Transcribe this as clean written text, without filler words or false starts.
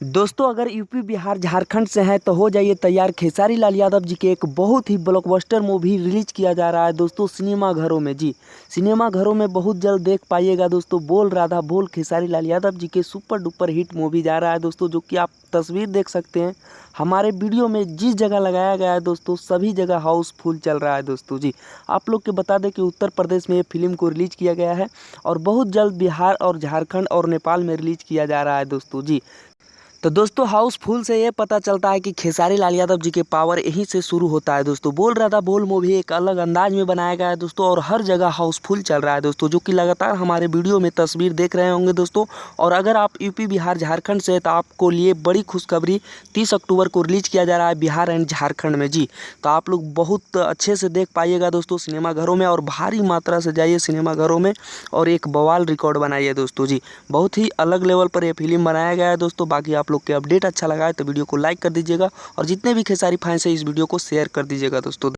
दोस्तों अगर यूपी बिहार झारखंड से हैं तो हो जाइए तैयार। खेसारी लाल यादव जी के एक बहुत ही ब्लॉकबस्टर मूवी रिलीज किया जा रहा है दोस्तों सिनेमा घरों में। जी सिनेमा घरों में बहुत जल्द देख पाइएगा दोस्तों। बोल राधा बोल खेसारी लाल यादव जी के सुपर डुपर हिट मूवी जा रहा है दोस्तों, जो कि आप तस्वीर देख सकते हैं। हमारे वीडियो में जिस जगह लगाया गया है दोस्तों सभी जगह हाउसफुल चल रहा है दोस्तों। जी आप लोग के बता दें कि उत्तर प्रदेश में ये फिल्म को रिलीज किया गया है और बहुत जल्द बिहार और झारखंड और नेपाल में रिलीज किया जा रहा है दोस्तों। जी तो दोस्तों हाउसफुल से ये पता चलता है कि खेसारी लाल यादव जी के पावर यहीं से शुरू होता है दोस्तों। बोल रहा था बोल मूवी एक अलग अंदाज में बनाया गया है दोस्तों और हर जगह हाउसफुल चल रहा है दोस्तों, जो कि लगातार हमारे वीडियो में तस्वीर देख रहे होंगे दोस्तों। और अगर आप यूपी बिहार झारखंड से तो आपको लिए बड़ी खुशखबरी, 30 अक्टूबर को रिलीज किया जा रहा है बिहार एंड झारखंड में। जी तो आप लोग बहुत अच्छे से देख पाइएगा दोस्तों सिनेमा घरों में, और भारी मात्रा से जाइए सिनेमा घरों में और एक बवाल रिकॉर्ड बनाइए दोस्तों। जी बहुत ही अलग लेवल पर यह फिल्म बनाया गया है दोस्तों। बाकी आप लोग के अपडेट अच्छा लगा है तो वीडियो को लाइक कर दीजिएगा और जितने भी खेसारी फैंस हैं इस वीडियो को शेयर कर दीजिएगा दोस्तों।